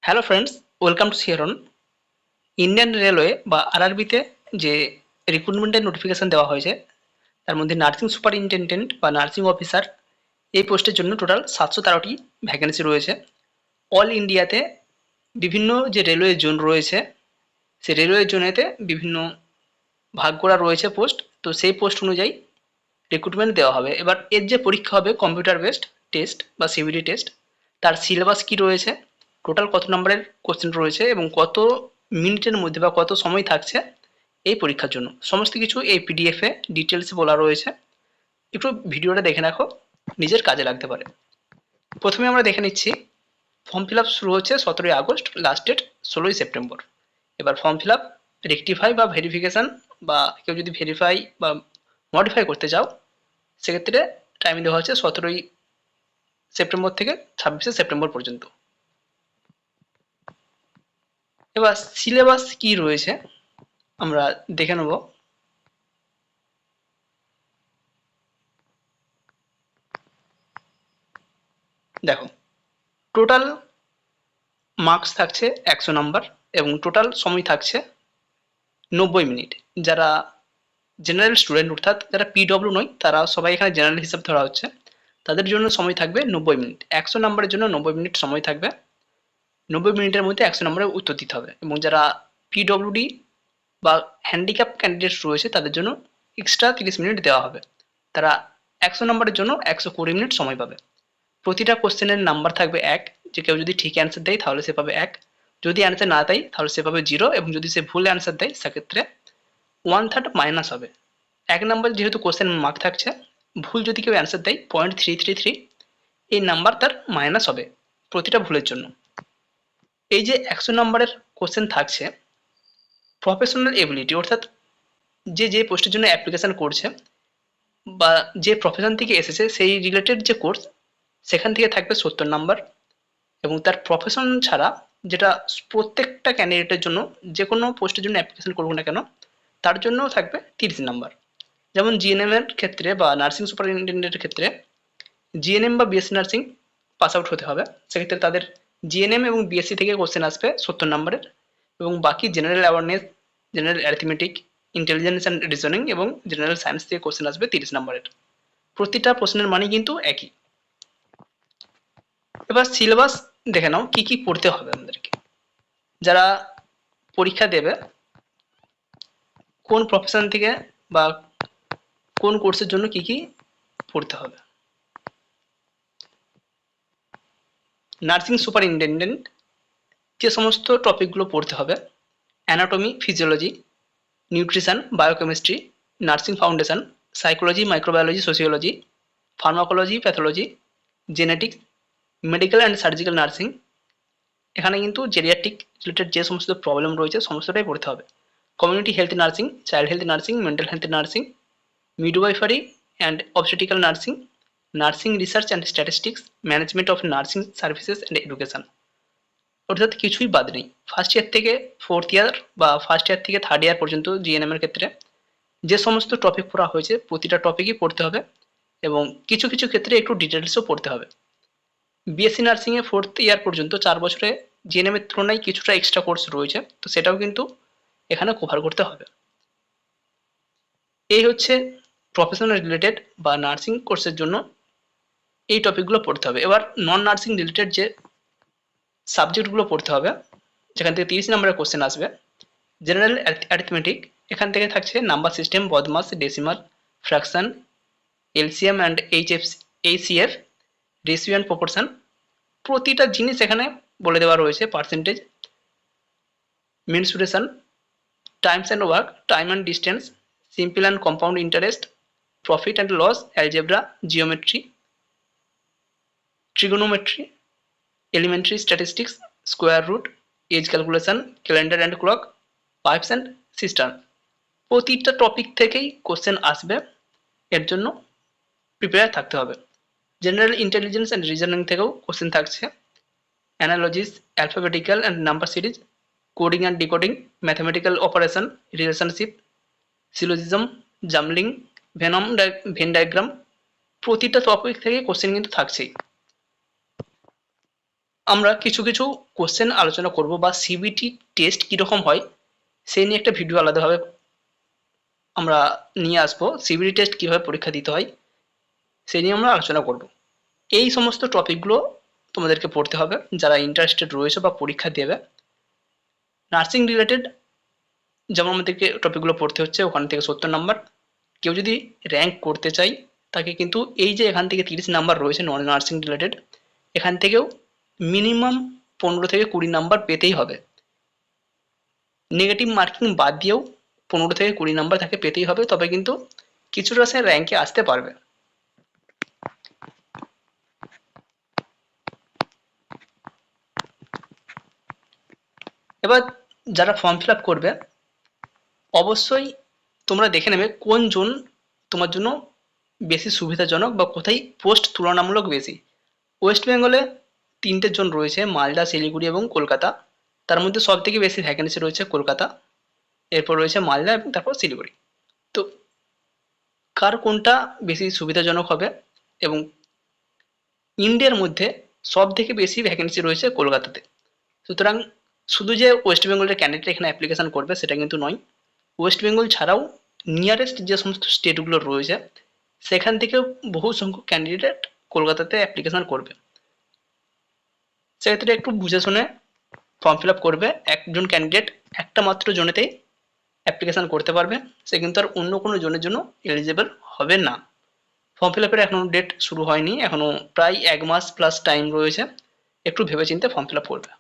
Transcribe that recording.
Hello friends, welcome to সিয়ারন। Indian railway বা আরআরবিতে যে রিক্রুটমেন্টের নোটিফিকেশন দেওয়া হয়েছে তার মধ্যে নার্সিং সুপারিনটেনডেন্ট বা নার্সিং অফিসার এই পোস্টের জন্য টোটাল 713টি ভ্যাকেন্সি রয়েছে। অল ইন্ডিয়াতে বিভিন্ন যে রেলওয়ে জোন রয়েছে সেই রেলওয়ে জোনেতে বিভিন্ন ভাগ করা রয়েছে পোস্ট। তো সেই পোস্ট অনুযায়ী রিক্রুটমেন্ট দেওয়া হবে। এবার এর যে পরীক্ষা হবে কম্পিউটার বেসড টেস্ট বা সিবিটি টেস্ট, তার সিলেবাস কি রয়েছে, টোটাল কত নম্বরের কোশ্চেন রয়েছে এবং কত মিনিটের মধ্যে বা কত সময় থাকছে এই পরীক্ষার জন্য, সমস্ত কিছু এই পিডিএফে ডিটেলসে বলা রয়েছে। একটু ভিডিওটা দেখে রাখো, নিজের কাজে লাগতে পারে। প্রথমে আমরা দেখে নিচ্ছি ফর্ম ফিল আপ শুরু হচ্ছে 17ই আগস্ট, লাস্ট ডেট 16ই সেপ্টেম্বর। এবার ফর্ম ফিল আপ রেকটিফাই বা ভেরিফিকেশান বা কেউ যদি ভেরিফাই বা মডিফাই করতে চাও সেক্ষেত্রে টাইম দেওয়া হচ্ছে 17ই সেপ্টেম্বর থেকে 26শে সেপ্টেম্বর পর্যন্ত। এবার সিলেবাস কি রয়েছে আমরা দেখে নেব। দেখো, টোটাল মার্কস থাকছে 100 নম্বর এবং টোটাল সময় থাকছে 90 মিনিট। যারা জেনারেল স্টুডেন্ট অর্থাৎ যারা পিডব্লিউ নয় তারা সবাই এখানে জেনারেল হিসাব ধরা হচ্ছে, তাদের জন্য সময় থাকবে 90 মিনিট। 100 নম্বরের জন্য 90 মিনিট সময় থাকবে। 90 মিনিটের মধ্যে 100 নম্বরের উত্তর দিতে হবে। এবং যারা পিডব্লিউডি বা হ্যান্ডিক্যাপ ক্যান্ডিডেট রয়েছে তাদের জন্য এক্সট্রা 30 মিনিট দেওয়া হবে। তারা 100 নম্বরের জন্য 120 মিনিট সময় পাবে। প্রতিটা কোশ্চেনের নাম্বার থাকবে 1, যে কেউ যদি ঠিক অ্যান্সার দেয় তাহলে সে পাবে 1, যদি অ্যান্সার না দেয় তাহলে সে পাবে 0 এবং যদি সে ভুল অ্যান্সার দেয় সেক্ষেত্রে 1/3 মাইনাস হবে। 1 নাম্বার যেহেতু কোশ্চেন মার্ক থাকছে, ভুল যদি কেউ অ্যান্সার দেয় 0.333 এই নাম্বার তার মাইনাস হবে প্রতিটা ভুলের জন্য। এই যে 100 নম্বরের কোশ্চেন থাকছে, প্রফেশনাল এবিলিটি অর্থাৎ যে পোস্টের জন্য অ্যাপ্লিকেশন করছে বা যে প্রফেশন থেকে এসেছে সেই রিলেটেড যে কোর্স, সেখান থেকে থাকবে 70 নম্বর। এবং তার প্রফেশন ছাড়া যেটা প্রত্যেকটা ক্যান্ডিডেটের জন্য যে কোনো পোস্টের জন্য অ্যাপ্লিকেশন করুক না কেন তার জন্যও থাকবে 30 নম্বর। যেমন জিএনএম এর ক্ষেত্রে বা নার্সিং সুপারিনটেন্ডেন্টের ক্ষেত্রে জিএনএম বা বিএসসি নার্সিং পাস আউট হতে হবে, সেক্ষেত্রে তাদের জিএনএম এবং বিএসসি থেকে কোশ্চেন আসবে 70 নম্বরের। এবং বাকি general awareness, general arithmetic, intelligence and reasoning এবং জেনারেল সায়েন্স থেকে কোশ্চেন আসবে 30 নম্বরের। প্রতিটা প্রশ্নের মানই কিন্তু একই। এবার সিলেবাস দেখে নাও কি কি পড়তে হবে আমাদেরকে। যারা পরীক্ষা দেবে কোন প্রফেশন থেকে বা কোন কোর্সের জন্য কি কি পড়তে হবে। নার্সিং সুপারিনটেন্ডেন্ট যে সমস্ত টপিকগুলো পড়তে হবে: anatomy, physiology, nutrition, biochemistry, nursing foundation, psychology, microbiology, sociology, pharmacology, pathology, genetics, medical and surgical nursing. এখানে কিন্তু জেরিয়াট্রিক রিলেটেড যে সমস্ত প্রবলেম রয়েছে সমস্তটাই পড়তে হবে। Community health nursing, child health nursing, mental health nursing, midwifery and obstetrical nursing, nursing research and statistics, management of nursing services and education. অর্থাৎ কিছুই বাদ নেই। ফার্স্ট ইয়ার থেকে ফোর্থ ইয়ার বা ফার্স্ট ইয়ার থেকে থার্ড ইয়ার পর্যন্ত GNM এর ক্ষেত্রে যে সমস্ত টপিক পড়া হয়েছে প্রতিটা টপিকই পড়তে হবে এবং কিছু কিছু ক্ষেত্রে একটু ডিটেলসও পড়তে হবে। বিএসসি নার্সিংয়ে ফোর্থ ইয়ার পর্যন্ত 4 বছরে জিএনএম এর তুলনায় কিছুটা এক্সট্রা কোর্স রয়েছে, তো সেটাও কিন্তু এখানে কভার করতে হবে। এই হচ্ছে প্রফেশনাল রিলেটেড বা নার্সিং কোর্সের জন্য এই টপিকগুলো পড়তে হবে। এবার নন নার্সিং রিলেটেড যে সাবজেক্টগুলো পড়তে হবে, যেখান থেকে 30 নম্বরের কোশ্চেন আসবে: জেনারেল অ্যারিথমেটিক, এখান থেকে থাকছে number system, BODMAS, decimal, fraction, LCM and HCF, ratio and proportion. প্রতিটা জিনিস এখানে বলে দেওয়া রয়েছে: percentage, mensuration, times and work, time and distance, simple and compound interest, profit and loss, algebra, geometry, trigonometry, elementary statistics, square root, age calculation, calendar and clock, pipes and cistern. প্রতিটা topic থেকেই question আসবে, এর জন্য prepare থাকতে হবে। General intelligence and reasoning থেকেও question থাকছে: analogies, alphabetical and number series, coding and decoding, mathematical operation, relationship, syllogism, jumbling, Venn diagram. প্রতিটা টপিক থেকে কোশ্চেন কিন্তু থাকছেই। আমরা কিছু কিছু কোশ্চেন আলোচনা করব বা সিবিটি টেস্ট কীরকম হয় সেই নিয়ে একটা ভিডিও আলাদাভাবে আমরা নিয়ে আসবো। সিবিটি টেস্ট কীভাবে পরীক্ষা দিতে হয় সেই নিয়ে আমরা আলোচনা করব। এই সমস্ত টপিকগুলো তোমাদেরকে পড়তে হবে যারা ইন্টারেস্টেড রয়েছে বা পরীক্ষা দেবে। নার্সিং রিলেটেড যেমন আমাদেরকে টপিকগুলো পড়তে হচ্ছে, ওখান থেকে 70 নাম্বার। কেউ যদি র্যাঙ্ক করতে চাই তাকে কিন্তু এই যে এখান থেকে 30 নাম্বার রয়েছে নন নার্সিং রিলেটেড, এখান থেকেও মিনিমাম 15 থেকে 20 নাম্বার পেতেই হবে। নেগেটিভ মার্কিং বাদ দিয়েও 15 থেকে 20 নাম্বার তাকে পেতেই হবে, তবে কিন্তু কিছুটা সে র্যাঙ্কে আসতে পারবে। এবার যারা ফর্ম ফিল আপ করবে অবশ্যই তোমরা দেখে নেবে কোন জোন তোমার জন্য বেশি সুবিধাজনক বা কোথায় পোস্ট তুলনামূলক বেশি। ওয়েস্ট বেঙ্গলে 3টে জোন রয়েছে, মালদা, শিলিগুড়ি এবং কলকাতা। তার মধ্যে সব থেকে বেশি ভ্যাকেন্সি রয়েছে কলকাতা, এরপর রয়েছে মালদা এবং তারপর শিলিগুড়ি। তো কার কোনটা বেশি সুবিধাজনক হবে, এবং ইন্ডিয়ার মধ্যে সব থেকে বেশি ভ্যাকেন্সি রয়েছে কলকাতাতে। সুতরাং শুধু যে ওয়েস্ট বেঙ্গলের ক্যান্ডিডেট এখানে অ্যাপ্লিকেশন করবে সেটা কিন্তু নয়, ওয়েস্ট বেঙ্গল ছাড়াও নিয়ারেস্ট যে সমস্ত স্টেটগুলো রয়েছে সেখান থেকে বহু সংখ্যক ক্যান্ডিডেট কলকাতাতে অ্যাপ্লিকেশন করবে। সেক্ষেত্রে একটু বুঝে শুনে ফর্ম ফিল আপ করবে। একজন ক্যান্ডিডেট একটা মাত্র জোনেতেই অ্যাপ্লিকেশন করতে পারবে, সে কিন্তু আর অন্য কোনো জোনের জন্য এলিজিবল হবে না। ফর্ম ফিল আপের এখনও ডেট শুরু হয়নি, এখনও প্রায় 1 মাস প্লাস টাইম রয়েছে, একটু ভেবেচিন্তে ফর্ম ফিল আপ করবে।